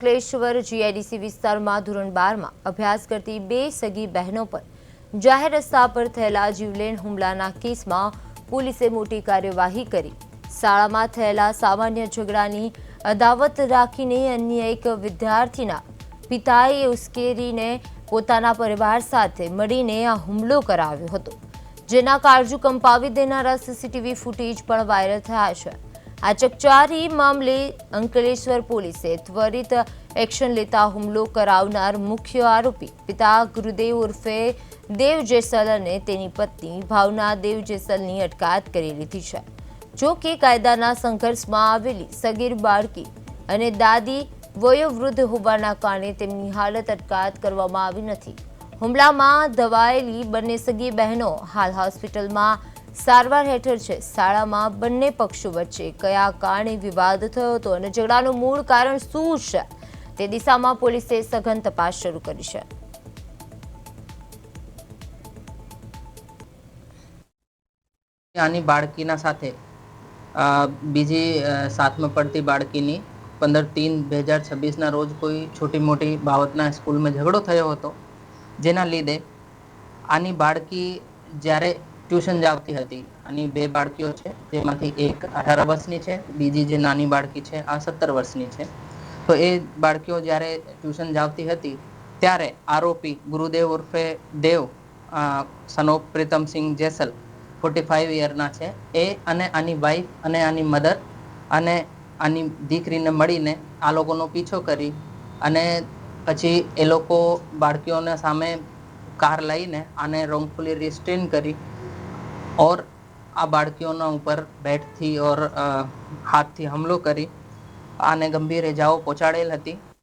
Ankleshwar GIDC વિસ્તારમાં ધોરણ 12માં અભ્યાસ કરતી બે સગી બહેનો પર જાહેર રસ્તા પર થયેલા જીવલેણ હુમલાના કેસમાં પોલીસે મોટી કાર્યવાહી કરી। શાળામાં થયેલા સામાન્ય ઝઘડાની અદાવત રાખીને અન્ય એક વિદ્યાર્થીના પિતાએ ઉશ્કેરીને પોતાના પરિવાર સાથે મળીને આ હુમલો કરાવ્યો હતો, જેના કાળજું કંપાવી દેનારા સીસીટીવી ફૂટેજ પણ વાયરલ થયા છે। આ ચકચારી મામલે અંકલેશ્વર પોલીસે ત્વરિત એક્શન લેતા હુમલો કરાવનાર મુખ્ય આરોપી પિતા ગુરુદેવ ઉર્ફે દેવ જેસલ અને તેની પત્ની ભાવના દેવ જેસલની અટકાયત કરી લીધી છે। જો કે કાયદાના સંઘર્ષમાં આવેલી સગીર બાળકી અને દાદી વયોવૃદ્ધ હોવાના કારણે તેમની હાલત અટકાયત કરવામાં આવી નથી। હુમલામાં ઘવાયેલી બંને સગી બહેનો હાલ હોસ્પિટલમાં સારવાર હેઠળ છે। શાળામાં બંને પક્ષો વચ્ચે કયા કારણે વિવાદ થયો હતો અને ઝઘડાનું મૂળ કારણ શું છે તે દિશામાં પોલીસે સઘન તપાસ શરૂ કરી છે। આની બાળકીના સાથે બીજી 7માં પડતી બાળકીની 15/3/2026ના રોજ કોઈ છોટી મોટી બાબતના સ્કૂલમાં ઝઘડો થયો હતો, જેના લીધે આની બાળકી જ્યારે ટ્યુશન જાવતી હતી, આની બે બાળકીઓ છે, જેમાંથી એક 18 વર્ષની છે, બીજી જે નાની બાળકી છે આ 17 વર્ષની છે। તો એ બાળકીઓ જ્યારે ટ્યુશન જાવતી હતી ત્યારે આરોપી ગુરુદેવ ઉર્ફે દેવ સન ઓફ પ્રીતમસિંહ જેસલ 45 યરના છે, એ અને આની વાઈફ અને આની મધર અને આની દીકરીને મળીને આ લોકોનો પીછો કરી અને પછી એ લોકો બાળકીઓને સામે કાર લઈને આને રોંગફુલી રિસ્ટ્રેન કરી और આ બાળકીઓના ઉપર બેટથી और હાથથી હુમલો કરી આને ગંભીર ઇજાઓ પહોંચાડેલ હતી।